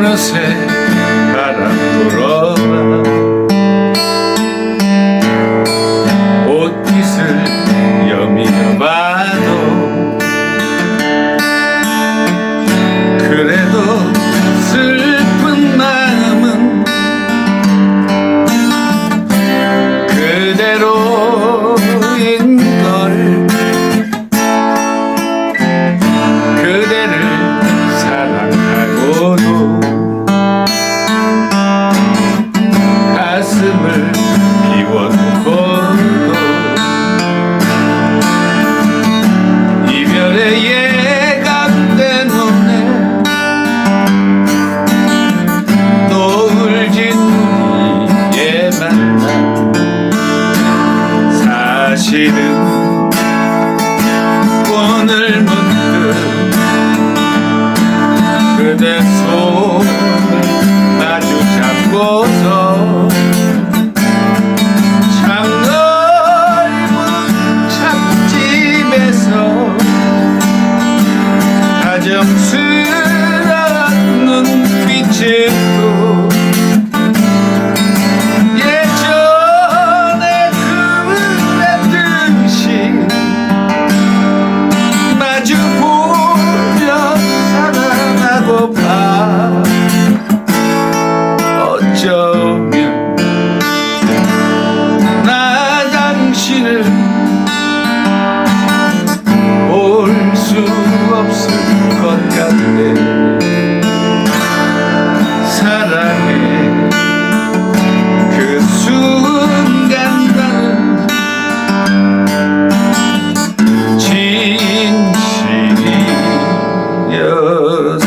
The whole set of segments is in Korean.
어느새 바람 불어라 옷깃을 여미어봐도 그래도 슬픈 마음은 그대로인걸 그대를 사랑하고도 가슴을 비워두고도 이별의 예감된 오늘 또 울진 우리의 만남 사실은 오늘 문득 그대 손을 마주 잡고서 참 넓은 찻집에서 다정스러운 눈빛으로 예전에 그랬듯이 마주 보며 사랑하고파 어쩌면 나 당신을 볼 수 없을 것 같네 사랑해 그 순간 나는 진실이었어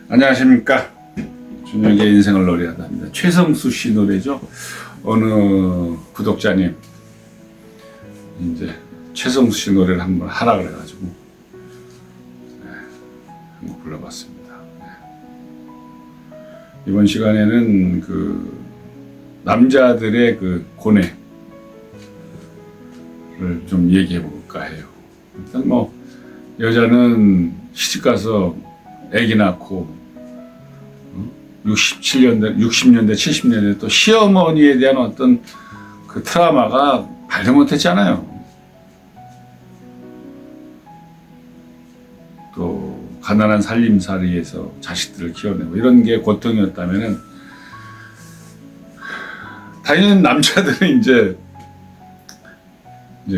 안녕하십니까. 준혁의 인생을 노래하다입니다. 최성수 씨 노래죠. 어느 구독자님 이제 최성수 씨 노래를 한번 하라 그래가지고 한번 불러봤습니다. 이번 시간에는 그 남자들의 그 고뇌를 좀 얘기해 볼까 해요. 일단 뭐 여자는 시집가서 아기 낳고 60년대, 70년대 또 시어머니에 대한 어떤 그 트라우마가 발견 못했잖아요. 또 가난한 살림살이에서 자식들을 키워내고 이런 게 고통이었다면은 당연히 남자들은 이제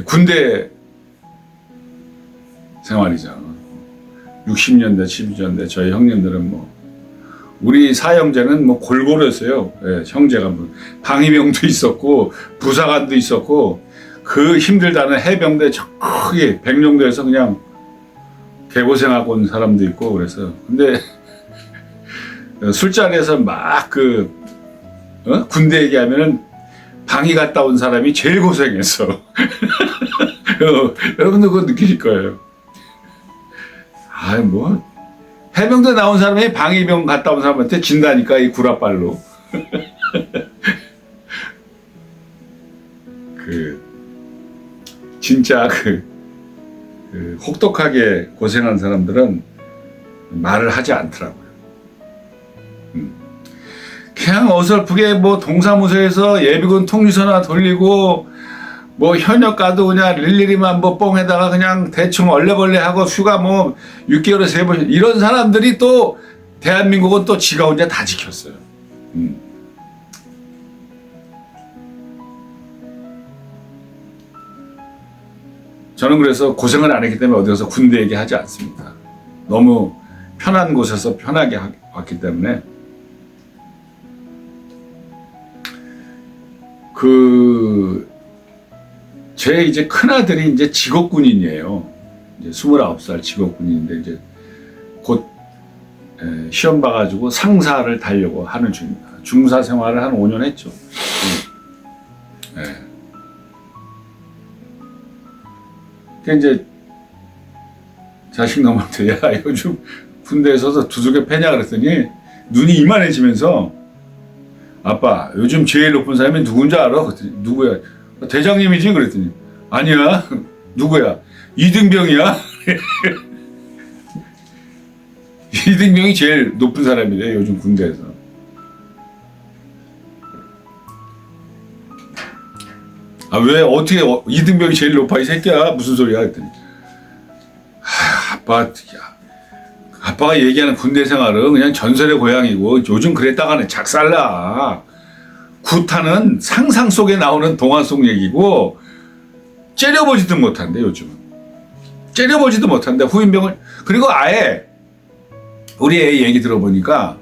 군대 생활이죠. 60년대, 70년대 저희 형님들은 뭐 우리 사형제는 뭐 골고루 했어요. 예, 형제가 뭐 방위병도 있었고 부사관도 있었고 그 힘들다는 해병대 저기 백령도에서 그냥 개고생하고 온 사람도 있고 그래서 근데 술자리에서 막 군대 얘기하면은 방위 갔다 온 사람이 제일 고생했어. 여러분들 그거 느끼실 거예요. 뭐 해병대 나온 사람이 방위병 갔다 온 사람한테 진다니까 이 구라빨로. 진짜 혹독하게 고생한 사람들은 말을 하지 않더라고요. 그냥 어설프게 뭐 동사무소에서 예비군 통지서나 돌리고 뭐 현역 가도 그냥 일일이만 뭐 뽕에다가 그냥 대충 얼레벌레 하고 휴가 뭐 6개월에 3번 이런 사람들이 또 대한민국은 또 지가 혼자 다 지켰어요. 저는 그래서 고생을 안 했기 때문에 어디 가서 군대 얘기하지 않습니다. 너무 편한 곳에서 편하게 왔기 때문에 제 이제 큰아들이 이제 직업군인이에요. 이제 29살 직업군인인데 이제 곧 시험 봐가지고 상사를 달려고 하는 중입니다. 중사 생활을 한 5년 했죠. 이제 자식 놈한테 야 요즘 군대에서도 두둑에 패냐 그랬더니 눈이 이만해지면서 아빠 요즘 제일 높은 사람이 누군지 알아? 그랬더니 누구야? 대장님이지? 그랬더니 아니야. 누구야? 이등병이야. 이등병이 제일 높은 사람이래 요즘 군대에서. 아 왜 어떻게 이등병이 제일 높아 이 새끼야 무슨 소리야 했더니 아빠가 얘기하는 군대 생활은 그냥 전설의 고향이고 요즘 그랬다가는 작살나. 구타는 상상 속에 나오는 동화 속 얘기고 째려보지도 못한대 요즘은. 째려보지도 못한대 후임병을. 그리고 아예 우리 애 얘기 들어보니까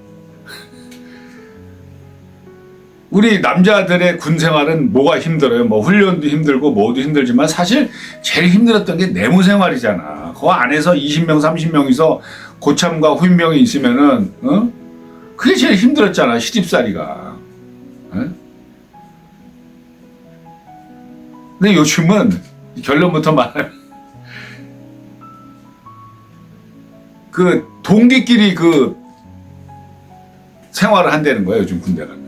우리 남자들의 군 생활은 뭐가 힘들어요? 뭐 훈련도 힘들고 뭐도 힘들지만 사실 제일 힘들었던 게 내무 생활이잖아. 그 안에서 20명 30명이서 고참과 후임병이 있으면은 그게 제일 힘들었잖아. 시집살이가. 근데 요즘은 결론부터 말하면 그 동기끼리 그 생활을 한다는 거야 요즘 군대 가면.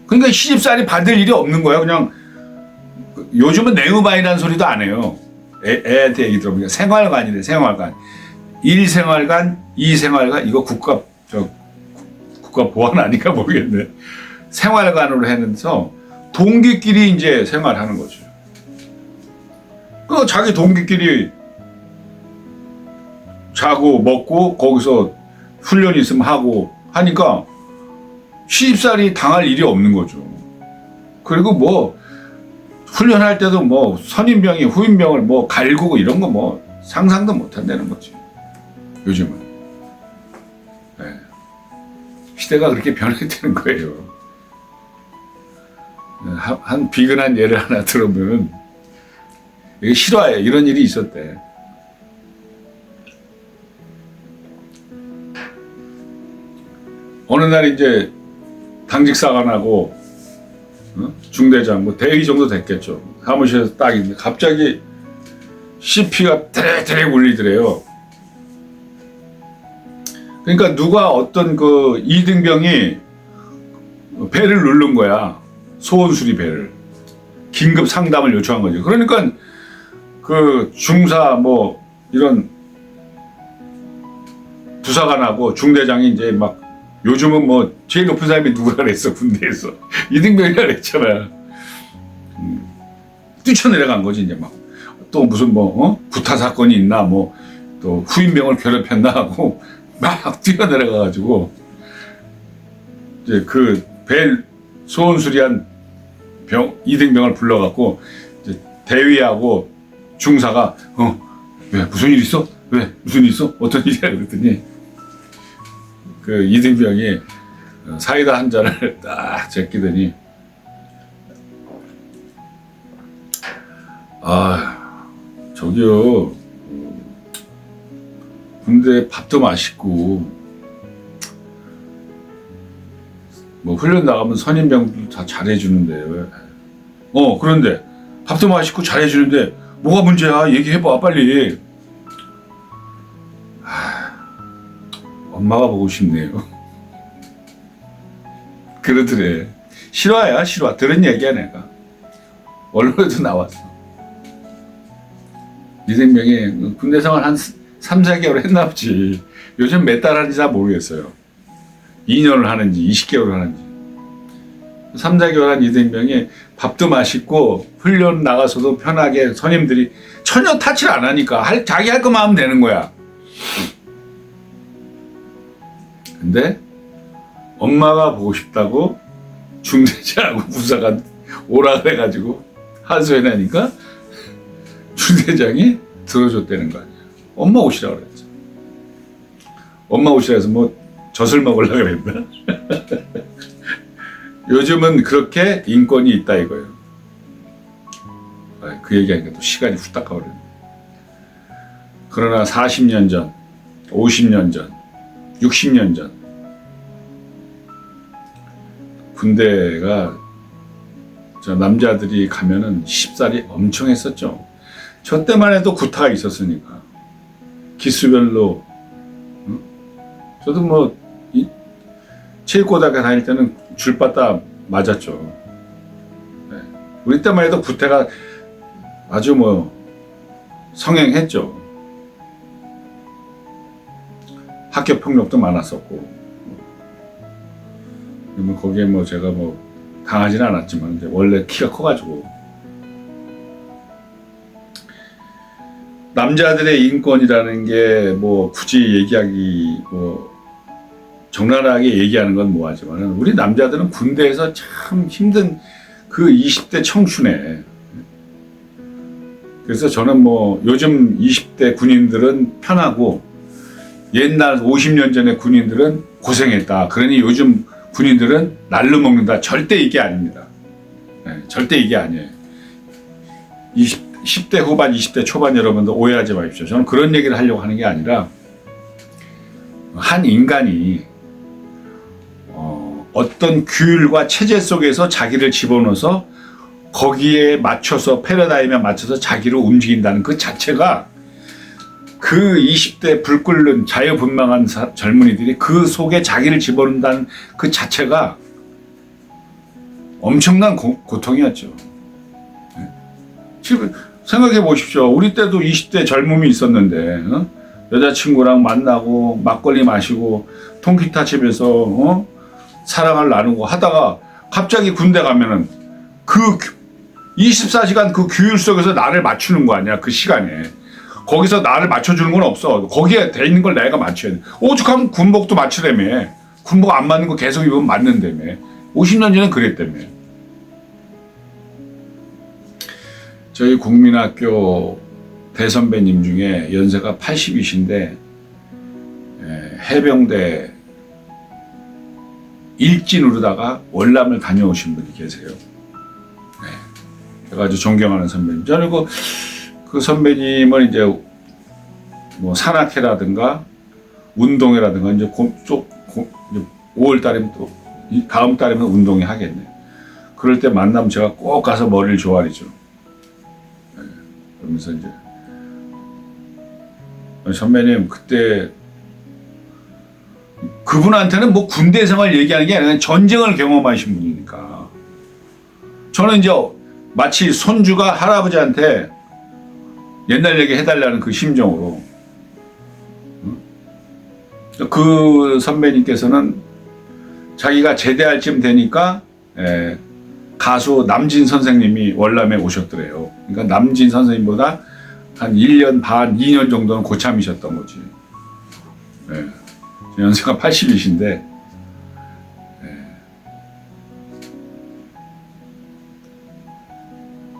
그러니까 시집살이 받을 일이 없는 거야. 그냥 요즘은 내무반이라는 소리도 안 해요. 애한테 얘기 들어보니까 생활관이래. 생활관. 1생활관, 2생활관. 이거 국가 보안 아닌가 모르겠네. 생활관으로 해서 동기끼리 이제 생활하는 거죠. 그 자기 동기끼리 자고 먹고 거기서 훈련 있으면 하고 하니까 시집살이 당할 일이 없는 거죠. 그리고 뭐 훈련할 때도 뭐 선임병이 후임병을 뭐 갈구고 이런 거 뭐 상상도 못 한다는 거지. 요즘은. 네. 시대가 그렇게 변했다는 거예요. 한 비근한 예를 하나 들어보면 이게 실화예요. 이런 일이 있었대. 어느 날 이제 당직사관하고 중대장 뭐 대위 정도 됐겠죠. 사무실에서 딱 있는데 갑자기 CP가 드렉드렉 울리더래요. 그러니까 누가 어떤 그 이등병이 배를 누른 거야. 소원수리 배를. 긴급 상담을 요청한 거죠. 그러니까 그 중사 뭐 이런 부사관하고 중대장이 이제 막 요즘은 뭐 제일 높은 사람이 누구라 그랬어 군대에서 이등병이라 그랬잖아. 뛰쳐내려간 거지 이제 막 또 무슨 뭐 구타 사건이 있나 뭐 또 후임병을 괴롭혔나 하고 막 뛰어내려가가지고 이제 그 배 소원 수리한 이등병을 불러갖고 이제 대위하고 중사가 왜 무슨 일 있어? 왜 무슨 일 있어? 어떤 일이야? 그랬더니 그 이등병이 사이다 한 잔을 딱 제끼더니 저기요 군대 밥도 맛있고 뭐 훈련 나가면 선임병도 다 잘해주는데 왜? 그런데 밥도 맛있고 잘해주는데 뭐가 문제야? 얘기해봐 빨리. 엄마가 보고 싶네요. 그러더래. 실화야 실화. 들은 얘기야 내가. 언론에도 나왔어. 이등병이 군대 생활 한 3, 4개월 했나 보지. 요즘 몇 달 하는지 잘 모르겠어요. 2년을 하는지 20개월을 하는지. 3, 4개월 한 이등병이 밥도 맛있고 훈련 나가서도 편하게 선임들이 전혀 타치를 안 하니까 자기 할 것만 하면 되는 거야. 근데 엄마가 보고 싶다고 중대장하고 부사관 오라 그래가지고 하소연하니까 중대장이 들어줬다는 거 아니야. 엄마 오시라 그랬죠. 엄마 오시라 해서 뭐 젖을 먹으려고 그랬나? 요즘은 그렇게 인권이 있다 이거예요. 그 얘기하니까 또 시간이 후딱 가버리네. 그러나 40년 전, 50년 전, 60년 전 군대가 저 남자들이 가면은 시집살이 엄청 했었죠. 저 때만 해도 구타가 있었으니까 기수별로. 저도 뭐 체육고등학교 다닐 때는 줄바다 맞았죠. 네. 우리 때만 해도 구태가 아주 뭐 성행했죠. 학교 폭력도 많았었고. 뭐 거기에 뭐 제가 뭐 당하지는 않았지만 이제 원래 키가 커가지고 남자들의 인권이라는 게 뭐 굳이 얘기하기 뭐 적나라하게 얘기하는 건 뭐하지만 우리 남자들은 군대에서 참 힘든 그 20대 청춘에 그래서 저는 뭐 요즘 20대 군인들은 편하고 옛날 50년 전의 군인들은 고생했다. 그러니 요즘 군인들은 날로 먹는다. 절대 이게 아닙니다. 네, 절대 이게 아니에요. 10대 후반, 20대 초반 여러분들 오해하지 마십시오. 저는 그런 얘기를 하려고 하는 게 아니라 한 인간이 어떤 규율과 체제 속에서 자기를 집어넣어서 거기에 맞춰서 패러다임에 맞춰서 자기를 움직인다는 그 자체가 그 20대 불 끓는 자유분방한 젊은이들이 그 속에 자기를 집어넣는다는 그 자체가 엄청난 고통이었죠. 지금 생각해 보십시오. 우리 때도 20대 젊음이 있었는데 여자친구랑 만나고 막걸리 마시고 통기타 집에서 사랑을 나누고 하다가 갑자기 군대 가면은 그 24시간 그 규율 속에서 나를 맞추는 거 아니야. 그 시간에. 거기서 나를 맞춰주는 건 없어. 거기에 돼 있는 걸 내가 맞춰야 돼. 오죽하면 군복도 맞추라며. 군복 안 맞는 거 계속 입으면 맞는다며. 50년 전에 그랬다며. 저희 국민학교 대선배님 중에 연세가 80이신데 해병대 일진으로다가 월남을 다녀오신 분이 계세요. 제가 아주 존경하는 선배님. 저는 그 선배님은 이제 뭐 산악회라든가 운동회라든가 이제 5월 달이면 또 다음 달이면 운동회 하겠네. 그럴 때 만나면 제가 꼭 가서 머리를 조아리죠. 그러면서 이제 선배님 그때 그분한테는 뭐 군대 생활 얘기하는 게 아니라 전쟁을 경험하신 분이니까 저는 이제 마치 손주가 할아버지한테 옛날 얘기 해달라는 그 심정으로 그 선배님께서는 자기가 제대할 쯤 되니까 가수 남진 선생님이 월남에 오셨더래요. 그러니까 남진 선생님보다 한 1년 반, 2년 정도는 고참이셨던 거지. 연세가 80이신데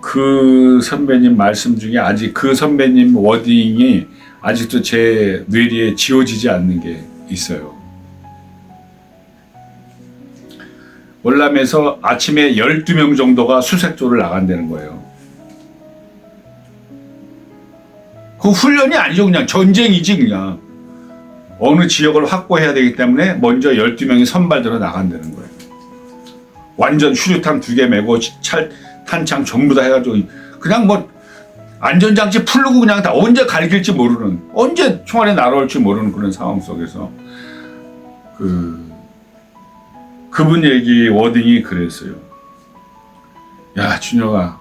그 선배님 말씀 중에 아직 그 선배님 워딩이 아직도 제 뇌리에 지워지지 않는 게 있어요. 월남에서 아침에 12명 정도가 수색조를 나간다는 거예요. 그 훈련이 아니죠. 그냥 전쟁이지 그냥. 어느 지역을 확보해야 되기 때문에 먼저 12명이 선발대로 나간다는 거예요. 완전 휴류탄 2개 메고 탄창 전부 다 해가지고 그냥 뭐 안전장치 풀르고 그냥 다 언제 갈길지 모르는 언제 총알이 날아올지 모르는 그런 상황 속에서 그분 얘기 워딩이 그랬어요. 야 준혁아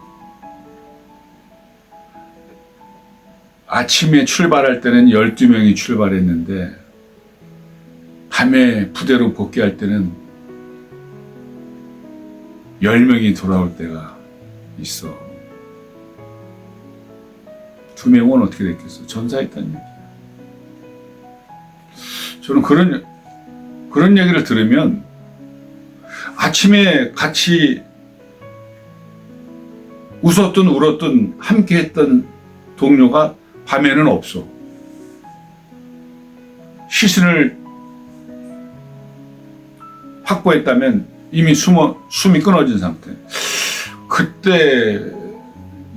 아침에 출발할 때는 12명이 출발했는데 밤에 부대로 복귀할 때는 10명이 돌아올 때가 있어. 2명은 어떻게 됐겠어? 전사했다는 얘기야. 저는 그런 얘기를 들으면 아침에 같이 웃었든 울었든 함께 했던 동료가 밤에는 없어. 시신을 확보했다면 이미 숨이 끊어진 상태. 그때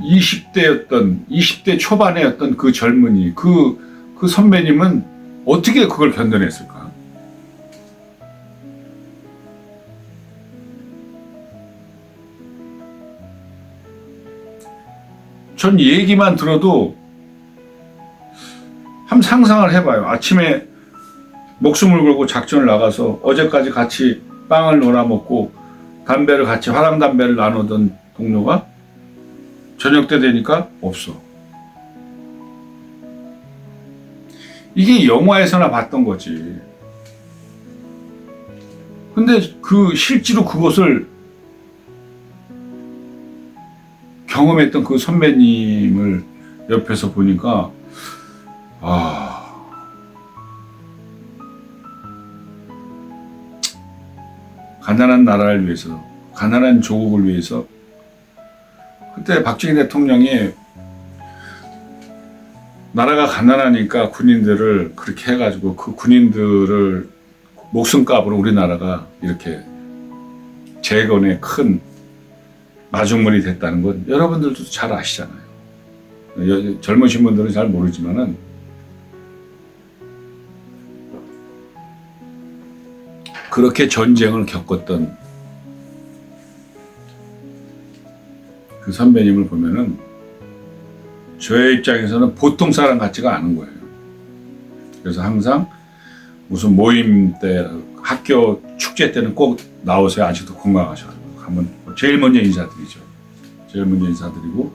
20대 초반이었던 그 젊은이, 그 선배님은 어떻게 그걸 견뎌냈을까? 전 얘기만 들어도 한번 상상을 해봐요. 아침에 목숨을 걸고 작전을 나가서 어제까지 같이 빵을 놀아 먹고 담배를 같이 화랑 담배를 나누던 동료가 저녁 때 되니까 없어. 이게 영화에서나 봤던 거지. 근데 실제로 그것을 경험했던 그 선배님을 옆에서 보니까 가난한 나라를 위해서, 가난한 조국을 위해서 그때 박정희 대통령이 나라가 가난하니까 군인들을 그렇게 해가지고 그 군인들을 목숨값으로 우리나라가 이렇게 재건에 큰 마중물이 됐다는 건 여러분들도 잘 아시잖아요. 젊으신 분들은 잘 모르지만은 그렇게 전쟁을 겪었던 그 선배님을 보면은 저의 입장에서는 보통 사람 같지가 않은 거예요. 그래서 항상 무슨 모임 때, 학교 축제 때는 꼭 나오세요. 아직도 건강하셔가지고 한번 제일 먼저 인사드리죠. 제일 먼저 인사드리고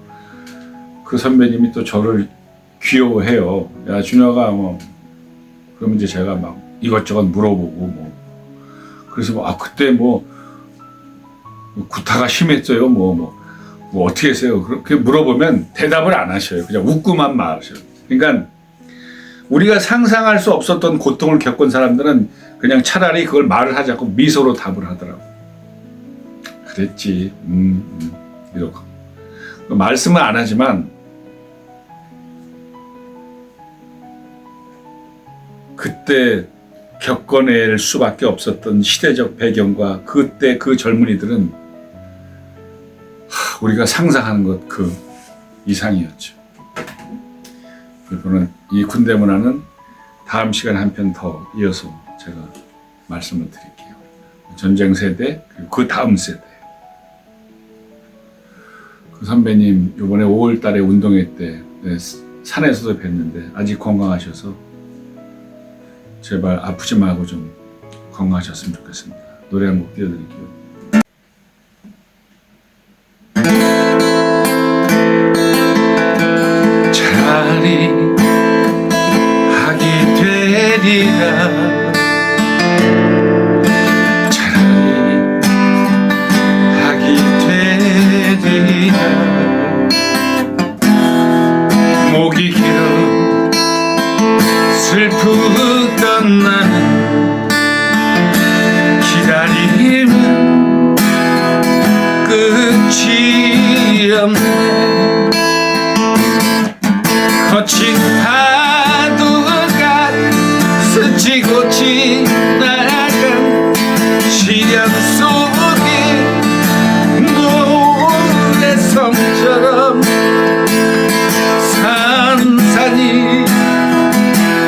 그 선배님이 또 저를 귀여워해요. 야 준혁아 뭐 그러면 이제 제가 막 이것저것 물어보고 뭐 그래서 그때 구타가 심했어요. 뭐 어떻게 했어요? 그렇게 물어보면 대답을 안 하셔요. 그냥 웃고만 말하셔요. 그러니까 우리가 상상할 수 없었던 고통을 겪은 사람들은 그냥 차라리 그걸 말을 하지 않고 미소로 답을 하더라고. 그랬지. 이러고. 말씀은 안 하지만 그때 겪어낼 수밖에 없었던 시대적 배경과 그때 그 젊은이들은 우리가 상상하는 것 그 이상이었죠. 이번은 이 군대 문화는 다음 시간에 한 편 더 이어서 제가 말씀을 드릴게요. 전쟁 세대 그리고 그 다음 세대. 그 선배님 이번에 5월 달에 운동회 때 산에서도 뵀는데 아직 건강하셔서 제발 아프지 말고 좀 건강하셨으면 좋겠습니다. 노래 한 곡 띄워드릴게요. 차라리 하게 되리라 차라리 하게 되리라 목이 길어 슬프던 나는 기다림은 끝이 없네 거친 파도가 스치고 지나간 시련 속에 모래성처럼 산산이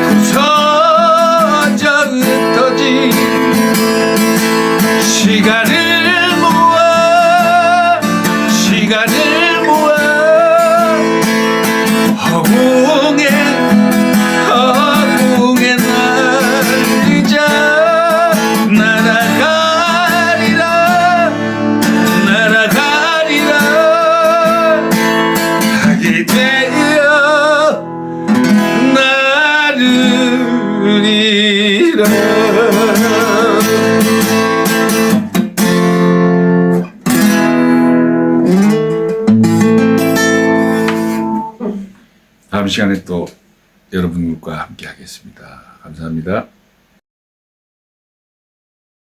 부서져 흩어진 시간을 모아 허공에 날리자 날아가리라 하게 되어 나르리라 다음 시간에 또 여러분과 함께 하겠습니다. 감사합니다.